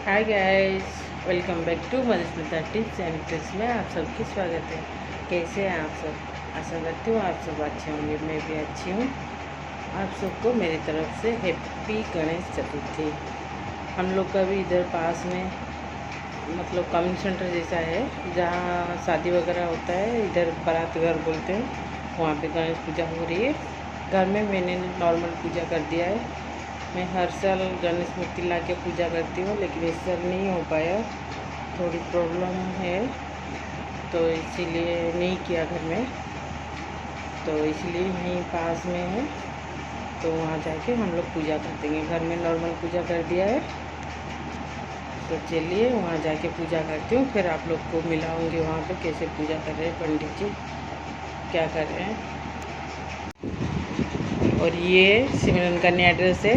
Hi guys, welcome back to Madhusmita tips and tricks में आप सबकी स्वागत है। कैसे हैं आप सब? आशा करती हूँ आप सब अच्छे होंगे। मैं भी अच्छी हूँ। आप सबको मेरी तरफ से हैप्पी गणेश चतुर्थी। हम लोग का भी इधर पास में मतलब कम्युनिटी सेंटर जैसा है, जहाँ शादी वगैरह होता है, इधर बारात घर बोलते हैं, वहाँ पे गणेश पूजा हो रही है। घर में मैंने नॉर्मल पूजा कर दिया है। मैं हर साल गणेश मूर्ति ला के पूजा करती हूँ, लेकिन इस साल नहीं हो पाया, थोड़ी प्रॉब्लम है, तो इसीलिए नहीं किया घर में। तो इसलिए यहीं पास में है, तो वहाँ जाके हम लोग पूजा कर देंगे। घर में नॉर्मल पूजा कर दिया है, तो चलिए वहाँ जाके पूजा करती हूँ। फिर आप लोग को मिलाऊंगी वहाँ पे कैसे पूजा कर रहे हैं पंडित जी, क्या कर रहे हैं। और ये सिमरन का नया ड्रेस है,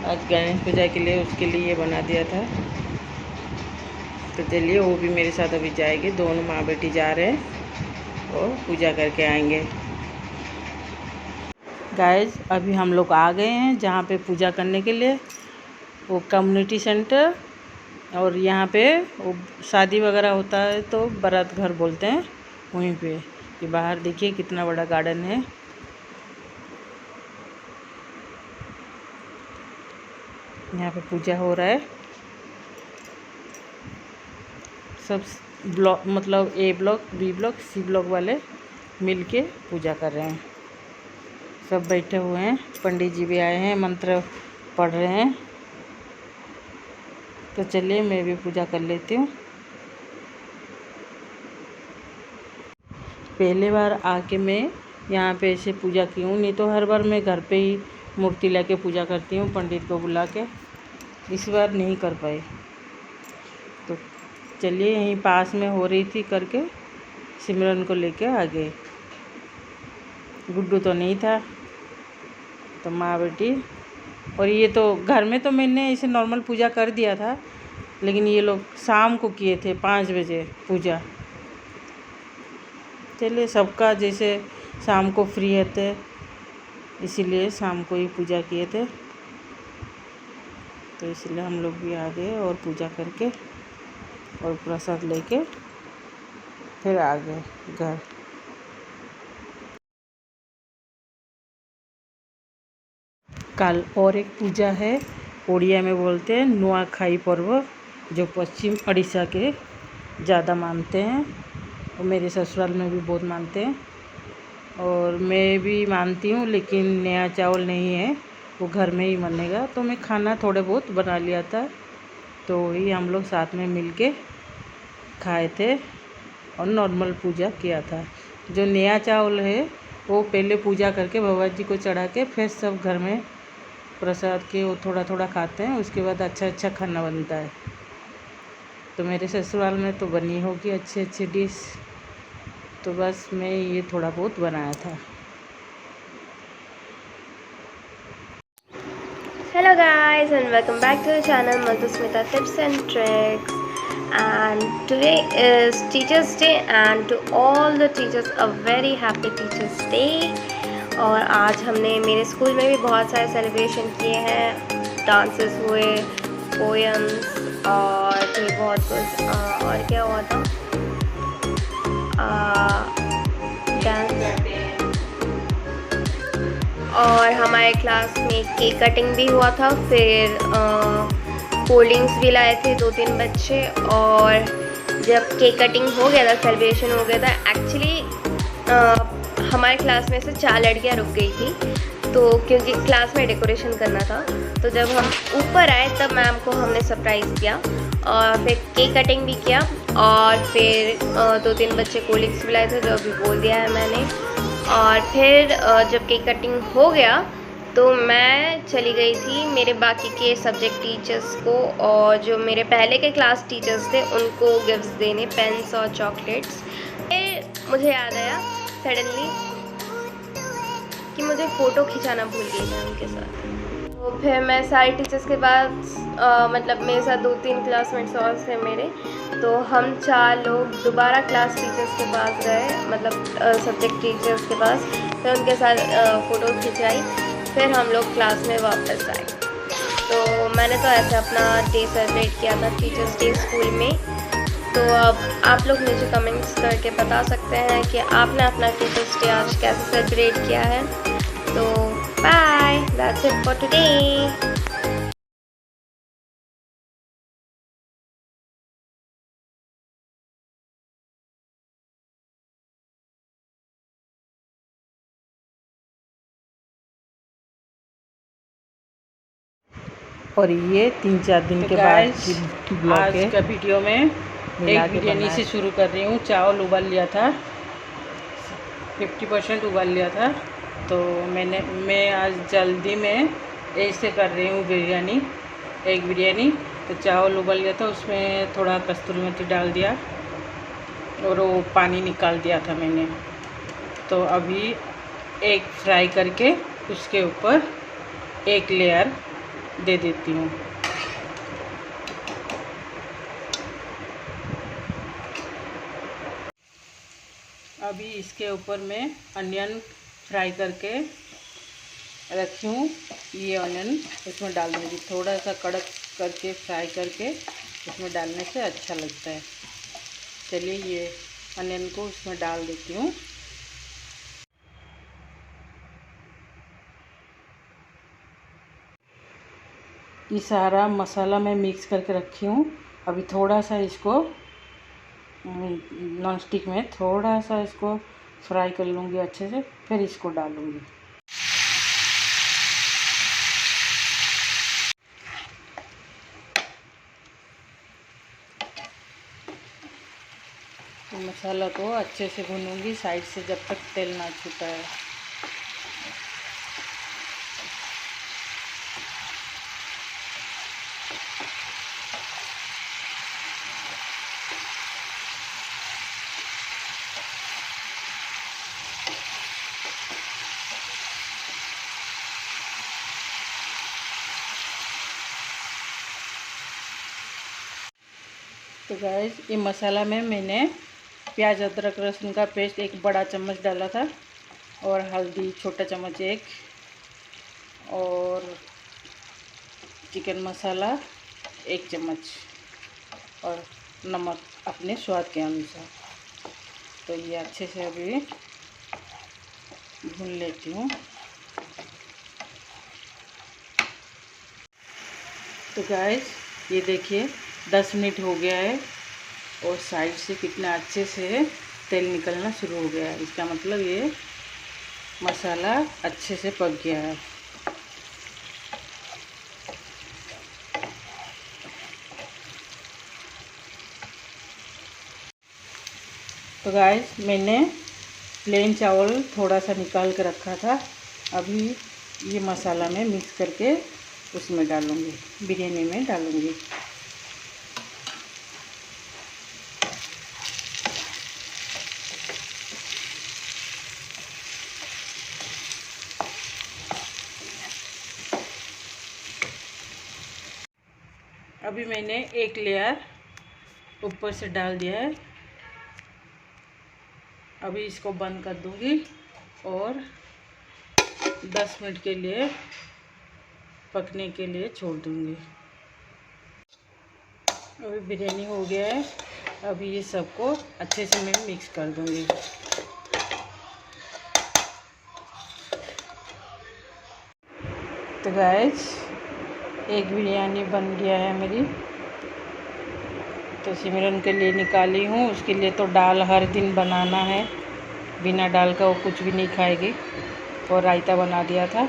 आज गणेश पूजा के लिए उसके लिए बना दिया था। तो चलिए वो भी मेरे साथ अभी जाएगी, दोनों माँ बेटी जा रहे हैं और पूजा करके आएंगे। गाइस, अभी हम लोग आ गए हैं जहाँ पे पूजा करने के लिए, वो कम्युनिटी सेंटर। और यहाँ पे वो शादी वगैरह होता है तो बारात घर बोलते हैं, वहीं पे। ये बाहर देखिए कितना बड़ा गार्डन है। यहाँ पे पूजा हो रहा है। सब ब्लॉक मतलब A block, B block, C block वाले मिल के पूजा कर रहे हैं। सब बैठे हुए हैं, पंडित जी भी आए हैं, मंत्र पढ़ रहे हैं। तो चलिए मैं भी पूजा कर लेती हूँ। पहले बार आके मैं यहाँ पे ऐसे पूजा की हूँ, नहीं तो हर बार मैं घर पे ही मूर्ति लेके पूजा करती हूँ पंडित को बुला के। इस बार नहीं कर पाई, तो चलिए यहीं पास में हो रही थी करके सिमरन को लेके आ गए। गुड्डू तो नहीं था, तो माँ बेटी। और ये तो घर में तो मैंने ऐसे नॉर्मल पूजा कर दिया था, लेकिन ये लोग शाम को किए थे 5 बजे पूजा। चलिए सबका जैसे शाम को फ्री रहते, इसीलिए शाम को ही पूजा किए थे। तो इसलिए हम लोग भी आ गए और पूजा करके और प्रसाद लेके फिर आ गए घर। कल और एक पूजा है, उड़िया में बोलते हैं नुआखाई पर्व, जो पश्चिम उड़ीसा के ज़्यादा मानते हैं, और मेरे ससुराल में भी बहुत मानते हैं। और मैं भी मानती हूँ, लेकिन नया चावल नहीं है, वो घर में ही बनेगा। तो मैं खाना थोड़े बहुत बना लिया था, तो वही हम लोग साथ में मिल के खाए थे और नॉर्मल पूजा किया था। जो नया चावल है वो पहले पूजा करके भगवान जी को चढ़ा के फिर सब घर में प्रसाद के वो थोड़ा थोड़ा खाते हैं, उसके बाद अच्छा अच्छा खाना बनता है। तो मेरे ससुराल में तो बनी होगी अच्छी अच्छी डिश, तो बस मैं ये थोड़ा बहुत बनाया था। Hello guys and welcome back to the channel Madhusmita Tips and Tricks. And today is Teachers Day, and to all the teachers a very happy Teachers Day. और आज हमने मेरे स्कूल में भी बहुत सारे सेलिब्रेशन किए हैं, डांसेस हुए, पोएम्स और भी बहुत कुछ। और क्या हुआ था, डांस, और हमारे क्लास में केक कटिंग भी हुआ था। फिर कोल्ड ड्रिंक्स भी लाए थे 2-3 बच्चे। और जब केक कटिंग हो गया था, सेलिब्रेशन हो गया था, एक्चुअली हमारे क्लास में से 4 लड़कियां रुक गई थी, तो क्योंकि क्लास में डेकोरेशन करना था। तो जब हम ऊपर आए तब मैम को हमने सरप्राइज़ किया और फिर केक कटिंग भी किया। और फिर 2-3 बच्चे कोल्ड ड्रिंक्स भी लाए थे, जो अभी बोल दिया है मैंने। और फिर जब केक कटिंग हो गया तो मैं चली गई थी मेरे बाकी के सब्जेक्ट टीचर्स को, और जो मेरे पहले के क्लास टीचर्स थे उनको गिफ्ट्स देने, पेन्स और चॉकलेट्स। फिर मुझे याद आया सडनली कि मुझे फ़ोटो खिंचाना भूल गई मैं उनके साथ। तो फिर मैं सारे टीचर्स के पास मतलब मेरे साथ 2-3 क्लासमेट्स और थे मेरे, तो हम 4 लोग दोबारा क्लास टीचर्स के पास गए, मतलब सब्जेक्ट टीचर्स के पास। फिर उनके साथ फ़ोटो खिंचाई, फिर हम लोग क्लास में वापस आए। तो मैंने तो ऐसे अपना डे सेलिब्रेट किया था, टीचर्स डे स्कूल में। तो अब आप लोग मुझे कमेंट्स करके बता सकते हैं कि आपने अपना टीचर्स डे आज कैसे सेलिब्रेट किया है। तो bye, that's it for today. और ये 3-4 दिन तो के बाद guys, की ब्लॉग आज है। का वीडियो में मिला एक के बिरयानी बनाया। से शुरू कर रही हूँ। चावल उबाल लिया था, 50% उबाल लिया था। तो मैं आज जल्दी में ऐसे कर रही हूँ बिरयानी, एक बिरयानी। तो चावल उबाल लिया था, उसमें थोड़ा कस्तूरी मेथी डाल दिया और वो पानी निकाल दिया था मैंने। तो अभी एक फ्राई करके उसके ऊपर एक लेयर दे देती हूँ। अभी इसके ऊपर मैं अनियन फ्राई करके रखी हूँ। ये अनियन इसमें डाल दूँगी, थोड़ा सा कड़क करके फ्राई करके इसमें डालने से अच्छा लगता है। चलिए ये अनियन को इसमें डाल देती हूँ। ये सारा मसाला मैं मिक्स करके रखी हूँ। अभी थोड़ा सा इसको नॉन स्टिक में थोड़ा सा इसको फ्राई कर लूँगी अच्छे से, फिर इसको डालूँगी। तो मसाला को अच्छे से भूनूंगी साइड से जब तक तेल ना छूटा है। तो गाइस, ये मसाला में मैंने प्याज अदरक लहसुन का पेस्ट 1 बड़ा चम्मच डाला था, और हल्दी छोटा चम्मच 1, और चिकन मसाला 1 चम्मच, और नमक अपने स्वाद के अनुसार। तो ये अच्छे से अभी भून लेती हूँ। तो गाइस, ये देखिए 10 मिनट हो गया है और साइड से कितना अच्छे से तेल निकलना शुरू हो गया है। इसका मतलब ये मसाला अच्छे से पक गया है। तो गाइस, मैंने प्लेन चावल थोड़ा सा निकाल कर रखा था। अभी ये मसाला में मिक्स करके उसमें डालूँगी, बिरयानी में डालूँगी। अभी मैंने एक लेयर ऊपर से डाल दिया है। अभी इसको बंद कर दूंगी और 10 मिनट के लिए पकने के लिए छोड़ दूंगी। अभी बिरयानी हो गया है। अभी ये सबको अच्छे से मैं मिक्स कर दूंगी। तो गाइस, एक बिरयानी बन गया है मेरी। तो सिमरन के लिए निकाली हूँ। उसके लिए तो दाल हर दिन बनाना है, बिना दाल का वो कुछ भी नहीं खाएगी। और रायता बना दिया था।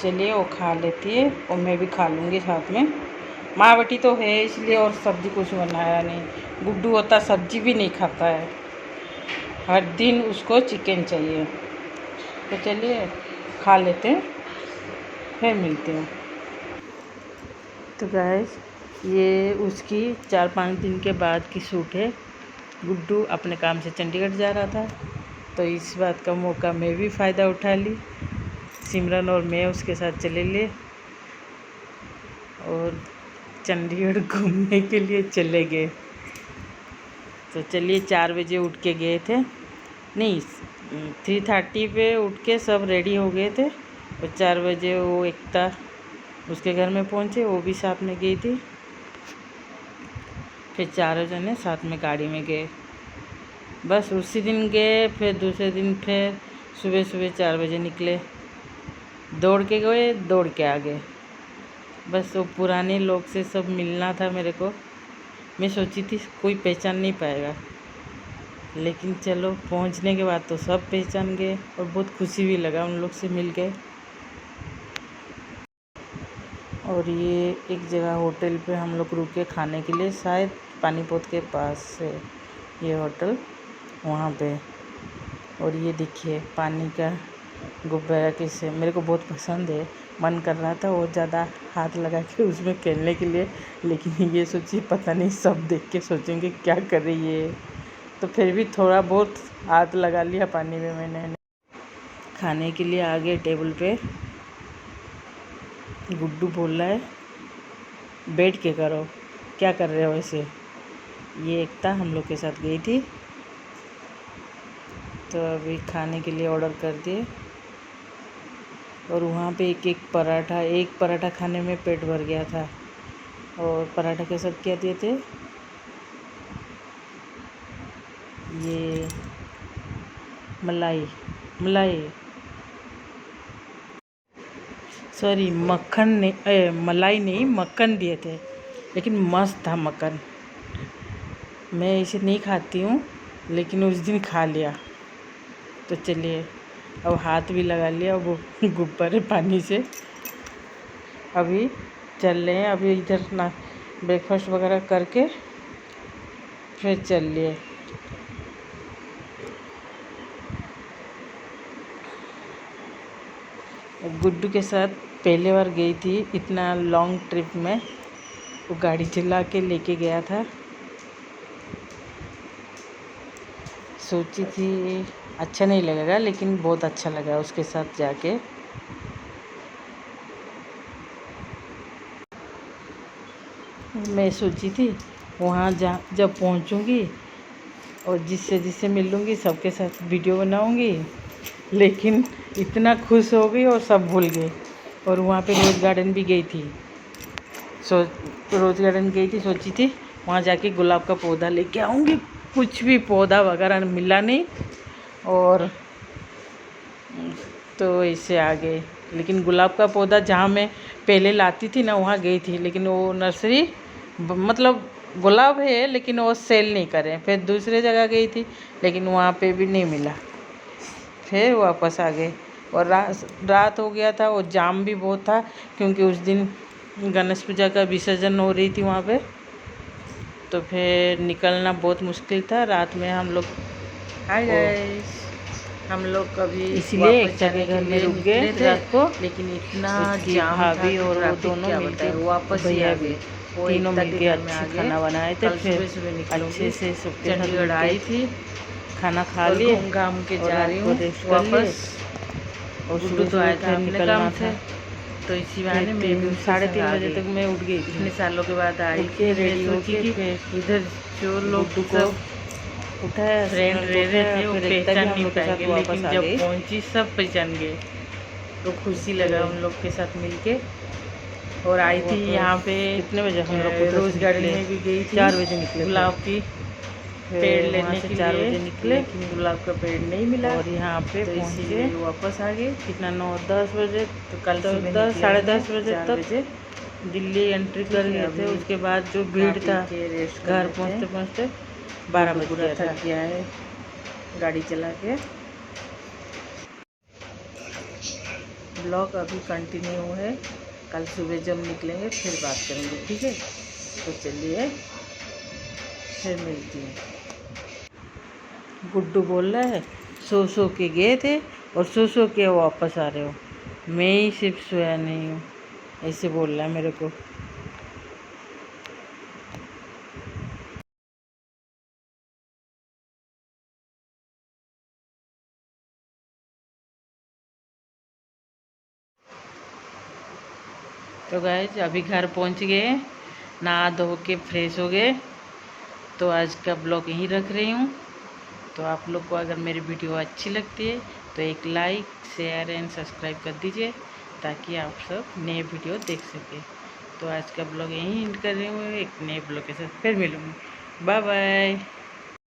चलिए वो खा लेती है और मैं भी खा लूँगी साथ में। माँ बेटी तो है इसलिए, और सब्ज़ी कुछ बनाया नहीं। गुड्डू होता सब्ज़ी भी नहीं खाता है, हर दिन उसको चिकन चाहिए। तो चलिए खा लेते हैं, फिर मिलते हैं। तो गाइस, ये उसकी 4-5 दिन के बाद की शूट है। गुड्डू अपने काम से चंडीगढ़ जा रहा था, तो इस बात का मौका मैं भी फ़ायदा उठा ली। सिमरन और मैं उसके साथ चले ले और चंडीगढ़ घूमने के लिए चले गए। तो चलिए 4 बजे उठ के गए थे, नहीं 3:30 पे उठ के सब रेडी हो गए थे। और 4 बजे वो एकता उसके घर में पहुँचे, वो भी साथ में गई थी। फिर चारों जने साथ में गाड़ी में गए। बस उसी दिन गए, फिर दूसरे दिन फिर सुबह सुबह 4 बजे निकले। दौड़ के गए, दौड़ के आ गए। बस वो पुराने लोग से सब मिलना था मेरे को। मैं सोची थी कोई पहचान नहीं पाएगा, लेकिन चलो पहुंचने के बाद तो सब पहचान गए और बहुत खुशी भी लगा उन लोग से मिल के। और ये एक जगह होटल पे हम लोग रुके खाने के लिए, शायद पानीपत के पास से ये होटल, वहाँ पे। और ये देखिए पानी का गुब्बारा कैसे, मेरे को बहुत पसंद है। मन कर रहा था वो ज़्यादा हाथ लगा के उसमें खेलने के लिए, लेकिन ये सोची पता नहीं सब देख के सोचेंगे क्या कर रही है, तो फिर भी थोड़ा बहुत हाथ लगा लिया पानी में मैंने। खाने के लिए आ गए टेबल पे। गुड्डू बोल रहा है बैठ के करो, क्या कर रहे हो ऐसे। ये एकता हम लोग के साथ गई थी, तो अभी खाने के लिए ऑर्डर कर दिए। और वहाँ पे एक पराठा खाने में पेट भर गया था। और पराठा के साथ क्या दिए थे, ये मलाई सॉरी मक्खन नहीं, मलाई नहीं मक्खन दिए थे, लेकिन मस्त था मक्खन। मैं इसे नहीं खाती हूँ, लेकिन उस दिन खा लिया। तो चलिए अब हाथ भी लगा लिया वो गुब्बारे पानी से। अभी चल रहे हैं, अभी इधर ना ब्रेकफास्ट वगैरह करके फिर चल लिए। गुड्डू के साथ पहले बार गई थी इतना लॉन्ग ट्रिप में, वो गाड़ी चला के लेके गया था। सोची थी अच्छा नहीं लगेगा, लेकिन बहुत अच्छा लगा उसके साथ जाके। मैं सोची थी वहाँ जब पहुँचूँगी और जिससे मिलूँगी सबके साथ वीडियो बनाऊँगी, लेकिन इतना खुश हो गई और सब भूल गए। और वहाँ पे रोज़ गार्डन भी गई थी, सोची थी वहाँ जाके गुलाब का पौधा लेके आऊँगी। कुछ भी पौधा वगैरह मिला नहीं, और तो ऐसे आ गए। लेकिन गुलाब का पौधा जहाँ मैं पहले लाती थी ना, वहाँ गई थी, लेकिन वो नर्सरी मतलब गुलाब है लेकिन वो सेल नहीं करे। फिर दूसरे जगह गई थी, लेकिन वहाँ पे भी नहीं मिला, फिर वापस आ गए। और रात हो गया था, वो जाम भी बहुत था, क्योंकि उस दिन गणेश पूजा का विसर्जन हो रही थी वहाँ पे। तो फिर निकलना बहुत मुश्किल था रात में। हम लोग हाय गाइस, हम लोग कभी इसलिए एक जगह घर में रुक गए रात को, लेकिन इतना जाम भाभी था, और वो ट्रैफिक दोनों क्या मिलके बताएं, वापस ही भैया आ भी गए। वो तीनों एकता मिलके के घर में आ अच्छी गए। खाना बनाए थे। कल फिर सुबह निकलूंगी। अच्छे से सबके साथ चंडीगढ़ मिलके आई थी, खाना खा और लिए घूम घाम के और जा रात रही को हूँ रेस्ट कर लिए। वापस। और गुड्डू सुबह तो आया सुबह था फिर अपने काम निकलना से, था। तो इसी बहाने मैं भी उसके साढ़े संग 3 आ बजे गई। तक मैं उठ गई इतने थी। सालों के बाद आई उठ के थी। रेडी मैं हो सोची के कि फिर इधर जो लोग गुड्डू को सब उठाया, फ्रेंड स्नान रह रहे उठाया, थे वो फिर एकता भी पहचान हम नहीं लोग के साथ पाएंगे, वापस लेकिन आ जब गई। पहुंची सब पहचान गए। तो खुशी लगा फिर उन लोग के साथ मिलके। और आई थी यहाँ पे कितने बजे हम लोग उधर रोज़ से गार्डन निकले? में भी गई थी 4 बजे निकले थे। गुलाब की पेड़ फिर वहाँ लेने से के 4 लिए, बजे निकले, लेकिन गुलाब का पेड़ नहीं मिला। और यहाँ पे तो पहुँचे इसीलिए वापस आ गए। कितना 9-10 बजे, तो कल तो सुबह 10 निकले साढ़े हमने 10 बजे 4 तक बजे। दिल्ली एंट्री कर गए थे। उसके बाद जो भीड़ खा पी था, के रेस्ट कर घर लेते पहुँचते हैं। पहुँचते 12 बज पूरा गया था। थक गया है गाड़ी चला के। ब्लॉग अभी कंटिन्यू है, कल सुबह जब निकलेंगे फिर बात करेंगे, ठीक है। तो चलिए फिर मिलती हैं। गुड्डू बोल रहा है सो के गए थे और सो के वापस आ रहे हो, मैं ही सिर्फ सोया नहीं हूँ, ऐसे बोल रहा है मेरे को। तो गाइस अभी घर पहुँच गए, नहा धो के फ्रेश हो गए। तो आज का ब्लॉग यहीं रख रही हूँ। तो आप लोग को अगर मेरी वीडियो अच्छी लगती है तो एक लाइक शेयर एंड सब्सक्राइब कर दीजिए, ताकि आप सब नए वीडियो देख सकें। तो आज का ब्लॉग यहीं एंड कर रही हूँ, एक नए ब्लॉग के साथ फिर मिलूँगी। Bye bye.